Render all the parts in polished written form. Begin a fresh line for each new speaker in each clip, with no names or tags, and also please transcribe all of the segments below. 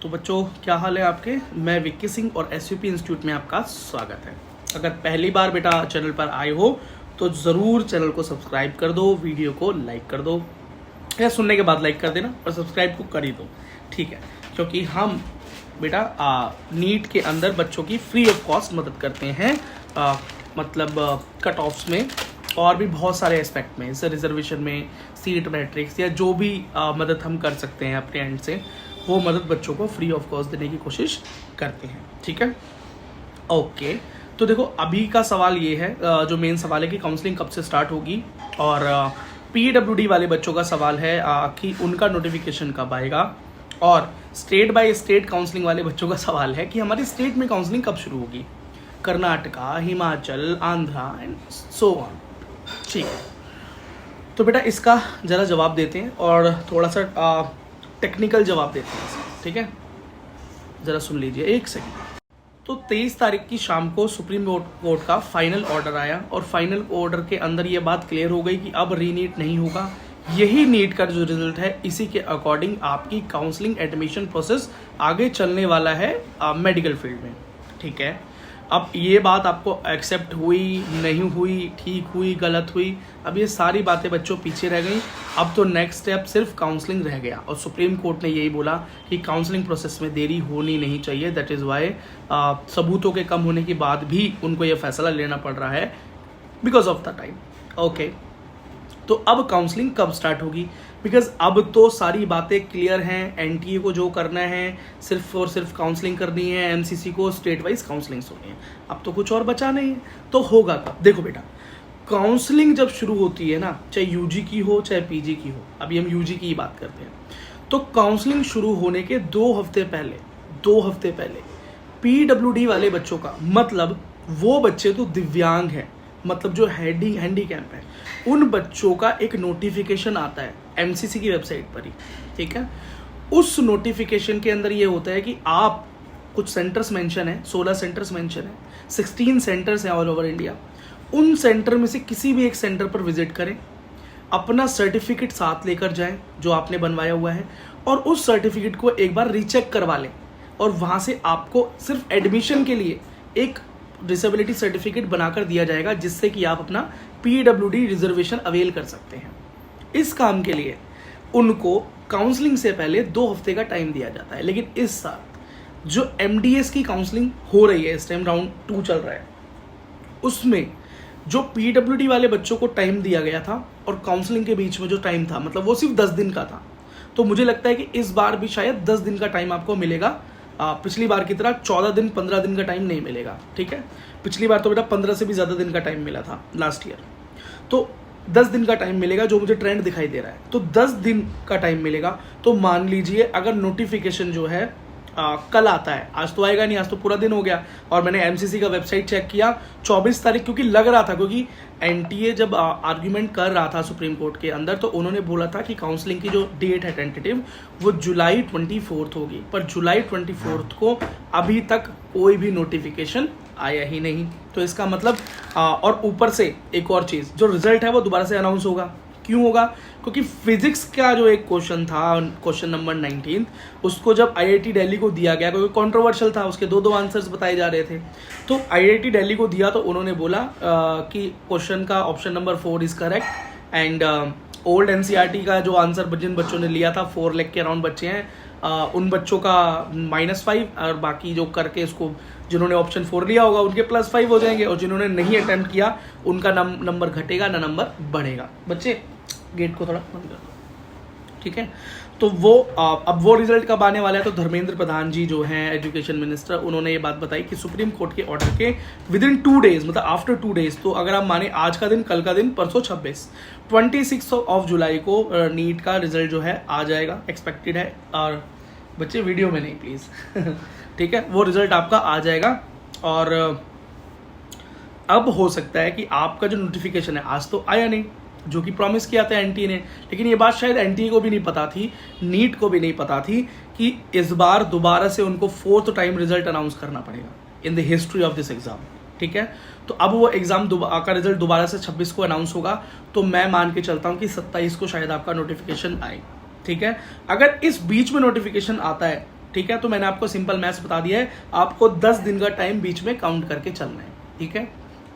तो बच्चों क्या हाल है आपके। मैं विक्की सिंह और एसयूपी इंस्टीट्यूट में आपका स्वागत है। अगर पहली बार बेटा चैनल पर आए हो तो ज़रूर चैनल को सब्सक्राइब कर दो, वीडियो को लाइक कर दो या सुनने के बाद लाइक कर देना और सब्सक्राइब को कर ही दो, ठीक है। क्योंकि हम बेटा नीट के अंदर बच्चों की फ्री ऑफ कॉस्ट मदद करते हैं, मतलब कट ऑफ्स में और भी बहुत सारे एस्पेक्ट में, जैसे रिजर्वेशन में, सीट मैट्रिक्स या जो भी मदद हम कर सकते हैं अपने एंड से, वो मदद बच्चों को फ्री ऑफ कॉस्ट देने की कोशिश करते हैं, ठीक है। ओके, तो देखो अभी का सवाल ये है, जो मेन सवाल है कि काउंसलिंग कब से स्टार्ट होगी, और पीडब्ल्यूडी वाले बच्चों का सवाल है कि उनका नोटिफिकेशन कब आएगा, और स्टेट बाय स्टेट काउंसलिंग वाले बच्चों का सवाल है कि हमारी स्टेट में काउंसलिंग कब शुरू होगी, Karnataka, Himachal, Andhra and so on, ठीक है। तो बेटा इसका ज़रा जवाब देते हैं और थोड़ा सा टेक्निकल जवाब देते हैं, ठीक है। ज़रा सुन लीजिए एक सेकंड। तो 23 तारीख की शाम को सुप्रीम कोर्ट का फाइनल ऑर्डर आया और फाइनल ऑर्डर के अंदर ये बात क्लियर हो गई कि अब रीनीट नहीं होगा। यही नीट का जो रिजल्ट है, इसी के अकॉर्डिंग आपकी काउंसलिंग एडमिशन प्रोसेस आगे चलने वाला है मेडिकल फील्ड में, ठीक है। अब ये बात आपको एक्सेप्ट हुई, नहीं हुई, ठीक हुई, गलत हुई, अब ये सारी बातें बच्चों पीछे रह गई। अब तो नेक्स्ट स्टेप सिर्फ काउंसलिंग रह गया और सुप्रीम कोर्ट ने यही बोला कि काउंसलिंग प्रोसेस में देरी होनी नहीं चाहिए। दैट इज़ वाई सबूतों के कम होने के बाद भी उनको ये फैसला लेना पड़ रहा है because of the time. Okay, तो अब काउंसलिंग कब स्टार्ट होगी, बिकॉज अब तो सारी बातें क्लियर हैं। एनटीए को जो करना है सिर्फ और सिर्फ काउंसलिंग करनी है, एमसीसी को स्टेट वाइज काउंसलिंग होनी है, अब तो कुछ और बचा नहीं है। तो होगा कब? देखो बेटा, काउंसलिंग जब शुरू होती है ना, चाहे यूजी की हो चाहे पीजी की हो, अभी हम यूजी की ही बात करते हैं, तो काउंसलिंग शुरू होने के 2 हफ्ते पहले पीडब्ल्यूडी वाले बच्चों का, मतलब वो बच्चे तो दिव्यांग हैं, मतलब जो हैंडीकैप है, उन बच्चों का एक नोटिफिकेशन आता है एमसीसी की वेबसाइट पर ही, ठीक है। उस नोटिफिकेशन के अंदर ये होता है कि आप कुछ सेंटर्स मेंशन है, 16 सेंटर्स मेंशन है, 16 सेंटर्स हैं ऑल ओवर इंडिया। उन सेंटर में से किसी भी एक सेंटर पर विजिट करें, अपना सर्टिफिकेट साथ लेकर जाएं जो आपने बनवाया हुआ है, और उस सर्टिफिकेट को एक बार रीचेक करवा लें, और वहाँ से आपको सिर्फ एडमिशन के लिए एक डिसेबिलिटी सर्टिफिकेट बनाकर दिया जाएगा, जिससे कि आप अपना पीडब्ल्यूडी रिजर्वेशन अवेल कर सकते हैं। इस काम के लिए उनको काउंसलिंग से पहले 2 हफ्ते का टाइम दिया जाता है। लेकिन इस साल जो एमडीएस की काउंसलिंग हो रही है, इस टाइम राउंड 2 चल रहा है, उसमें जो पीडब्ल्यूडी वाले बच्चों को टाइम दिया गया था और काउंसलिंग के बीच में जो टाइम था, मतलब वो सिर्फ 10 दिन का था। तो मुझे लगता है कि इस बार भी शायद 10 दिन का टाइम आपको मिलेगा, पिछली बार की तरह 14 दिन 15 दिन का टाइम नहीं मिलेगा, ठीक है। पिछली बार तो बेटा 15 से भी ज़्यादा दिन का टाइम मिला था लास्ट ईयर, तो 10 दिन का टाइम मिलेगा, जो मुझे ट्रेंड दिखाई दे रहा है। तो 10 दिन का टाइम मिलेगा, तो मान लीजिए अगर नोटिफिकेशन जो है कल आता है, आज तो आएगा नहीं, आज तो पूरा दिन हो गया, और मैंने एमसीसी का वेबसाइट चेक किया 24 तारीख, क्योंकि लग रहा था, क्योंकि एनटीए जब आर्ग्यूमेंट कर रहा था सुप्रीम कोर्ट के अंदर, तो उन्होंने बोला था कि काउंसलिंग की जो डेट है टेंटेटिव, वो जुलाई 24 होगी, पर जुलाई 24 को अभी तक कोई भी नोटिफिकेशन आया ही नहीं। तो इसका मतलब और ऊपर से एक और चीज़, जो रिजल्ट है वो दोबारा से अनाउंस होगा। क्यों होगा? क्योंकि फिजिक्स का जो एक क्वेश्चन था, क्वेश्चन नंबर 19, उसको जब आईआईटी दिल्ली को दिया गया, क्योंकि कंट्रोवर्शियल था, उसके 2 आंसर्स बताए जा रहे थे, तो आईआईटी दिल्ली को दिया, तो उन्होंने बोला कि क्वेश्चन का option number 4 is correct, and old NCERT का जो आंसर जिन बच्चों ने लिया था, 4 लाख के अराउंड बच्चे हैं, उन बच्चों का -5, और बाकी जो करके उसको जिन्होंने ऑप्शन 4 लिया होगा उनके +5 हो जाएंगे, और जिन्होंने नहीं अटेम्प्ट किया उनका नंबर घटेगा ना नंबर बढ़ेगा। बच्चे गेट को थोड़ा बंद कर दो, ठीक है। तो वो अब वो रिजल्ट कब आने वाला है, तो धर्मेंद्र प्रधान जी जो हैं एजुकेशन मिनिस्टर, उन्होंने ये बात बताई कि सुप्रीम कोर्ट के ऑर्डर के विदिन 2 डेज, मतलब आफ्टर 2 डेज, तो अगर आप माने आज का दिन, कल का दिन, परसों 26 ऑफ जुलाई को नीट का रिजल्ट जो है आ जाएगा, एक्सपेक्टेड है। और बच्चे वीडियो में नहीं प्लीज़ ठीक है, वो रिजल्ट आपका आ जाएगा, और अब हो सकता है कि आपका जो नोटिफिकेशन है, आज तो आया नहीं, जो कि प्रॉमिस किया था एनटीए ने, लेकिन ये बात शायद एनटीए को भी नहीं पता थी, नीट को भी नहीं पता थी कि इस बार दोबारा से उनको 4th टाइम रिजल्ट अनाउंस करना पड़ेगा in the history of this exam, ठीक है। तो अब वो एग्जाम का रिजल्ट दोबारा से 26 को अनाउंस होगा, तो मैं मान के चलता हूँ कि 27 को शायद आपका नोटिफिकेशन आए, ठीक है। अगर इस बीच में नोटिफिकेशन आता है ठीक है। तो मैंने आपको सिंपल मैथ्स बता दिया है, आपको 10 दिन का टाइम बीच में काउंट करके चलना है, ठीक है।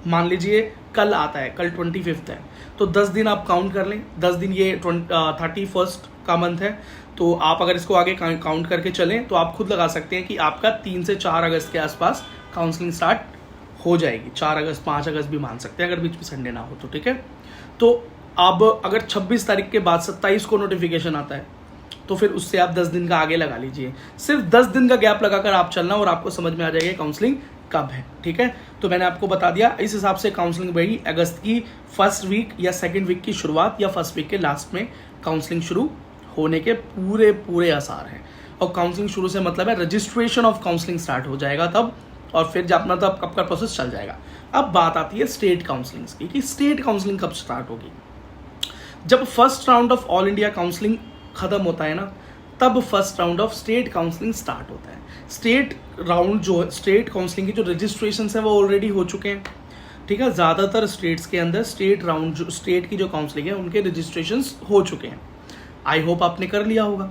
मान लीजिए कल आता है, कल 25 है, तो 10 दिन आप काउंट कर लें। 10 दिन ये 31 का मंथ है, तो आप अगर इसको आगे काउंट करके चलें तो आप खुद लगा सकते हैं कि आपका 3 से 4 अगस्त के आसपास काउंसलिंग स्टार्ट हो जाएगी। 4 अगस्त 5 अगस्त भी मान सकते हैं अगर बीच में संडे ना हो तो, ठीक है। तो अब अगर 26 तारीख के बाद 27 को नोटिफिकेशन आता है तो फिर उससे आप 10 दिन का आगे लगा लीजिए। सिर्फ 10 दिन का गैप लगाकर आप चलना और आपको समझ में आ जाएगा काउंसलिंग कब है, ठीक है। तो मैंने आपको बता दिया, इस हिसाब से काउंसलिंग बढ़ी। अगस्त की फर्स्ट वीक या सेकंड वीक की शुरुआत या फर्स्ट वीक के लास्ट में काउंसलिंग शुरू होने के पूरे आसार हैं। और काउंसलिंग शुरू से मतलब है रजिस्ट्रेशन ऑफ काउंसलिंग स्टार्ट हो जाएगा तब, और फिर अपना तब कब का प्रोसेस चल जाएगा। अब बात आती है स्टेट काउंसलिंग की, कि स्टेट काउंसलिंग कब स्टार्ट होगी। जब first round of all India counselling खत्म होता है ना, तब first round of state counselling start होता है। स्टेट राउंड जो स्टेट काउंसलिंग की जो रजिस्ट्रेशन है वो ऑलरेडी हो चुके हैं, ठीक है। ज़्यादातर स्टेट्स के अंदर स्टेट राउंड जो स्टेट की जो काउंसलिंग है उनके रजिस्ट्रेशन हो चुके हैं। आई होप आपने कर लिया होगा।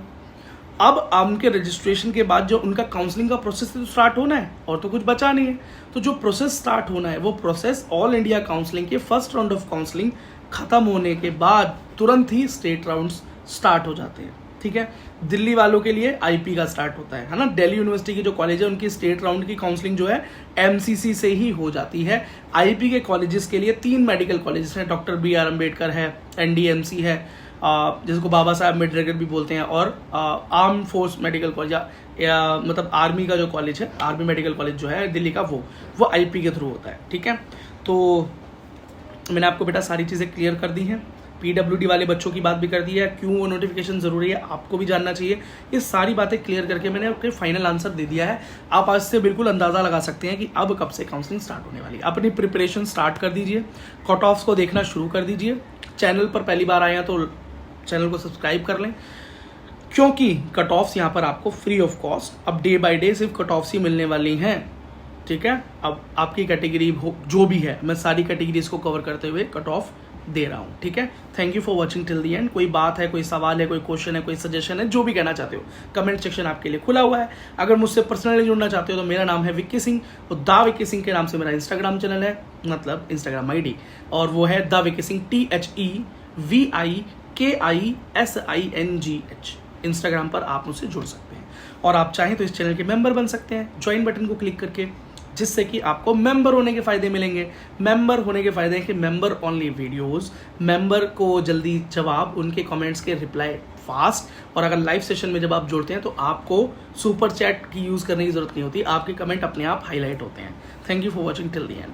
अब उनके रजिस्ट्रेशन के बाद जो उनका काउंसलिंग का प्रोसेस तो स्टार्ट होना है, और तो कुछ बचा नहीं है। तो जो प्रोसेस स्टार्ट होना है वो प्रोसेस ऑल इंडिया काउंसलिंग के फर्स्ट राउंड ऑफ काउंसलिंग खत्म होने के बाद तुरंत ही स्टेट राउंड्स स्टार्ट हो जाते हैं, ठीक है। दिल्ली वालों के लिए आईपी का स्टार्ट होता है ना। दिल्ली यूनिवर्सिटी की जो कॉलेज है उनकी स्टेट राउंड की काउंसलिंग जो है एमसीसी से ही हो जाती है। आईपी के कॉलेजेस के लिए 3 मेडिकल कॉलेजेस हैं, डॉक्टर BR अम्बेडकर है, NDMC है, जिसको बाबा साहब अम्बेडकर भी बोलते हैं, और आर्म फोर्स मेडिकल कॉलेज या मतलब आर्मी का जो कॉलेज है, आर्मी मेडिकल कॉलेज जो है दिल्ली का, वो आईपी के थ्रू होता है, ठीक है। तो मैंने आपको बेटा सारी चीज़ें क्लियर कर दी हैं। PWD वाले बच्चों की बात भी कर दी है, क्यों वो नोटिफिकेशन ज़रूरी है आपको भी जानना चाहिए। ये सारी बातें क्लियर करके मैंने आपके फाइनल आंसर दे दिया है। आप आज से बिल्कुल अंदाज़ा लगा सकते हैं कि अब कब से काउंसलिंग स्टार्ट होने वाली है। अपनी प्रिपरेशन स्टार्ट कर दीजिए, कट ऑफ्स को देखना शुरू कर दीजिए। चैनल पर पहली बार आए हैं तो चैनल को सब्सक्राइब कर लें, क्योंकि कट ऑफ्स यहाँ पर आपको फ्री ऑफ कॉस्ट अब डे बाय डे सिर्फ कट ऑफ्स ही मिलने वाली हैं, ठीक है। अब आपकी कैटेगरी जो भी है, मैं सारी कैटेगरीज को कवर करते हुए कट ऑफ दे रहा हूँ, ठीक है। Thank you for watching till the and. कोई बात है, कोई सवाल है, कोई क्वेश्चन है, कोई सजेशन है, जो भी कहना चाहते हो, कमेंट सेक्शन आपके लिए खुला हुआ है। अगर मुझसे पर्सनली जुड़ना चाहते हो तो मेरा नाम है विक्की सिंह, और दा विक्की सिंह के नाम से मेरा इंस्टाग्राम चैनल है, मतलब इंस्टाग्राम ID, और वो है दा विक्की सिंह THEVIKISINGH। इंस्टाग्राम पर आप मुझसे जुड़ सकते हैं, और आप चाहें तो इस चैनल के मेंबर बन सकते हैं ज्वाइन बटन को क्लिक करके, जिससे कि आपको मेंबर होने के फायदे मिलेंगे। मेंबर होने के फायदे हैं कि मेंबर ओनली वीडियोस, मेंबर को जल्दी जवाब, उनके कमेंट्स के रिप्लाई फास्ट, और अगर लाइव सेशन में जब आप जुड़ते हैं तो आपको सुपर चैट की यूज़ करने की जरूरत नहीं होती, आपके कमेंट अपने आप हाईलाइट होते हैं। Thank you for watching till the end.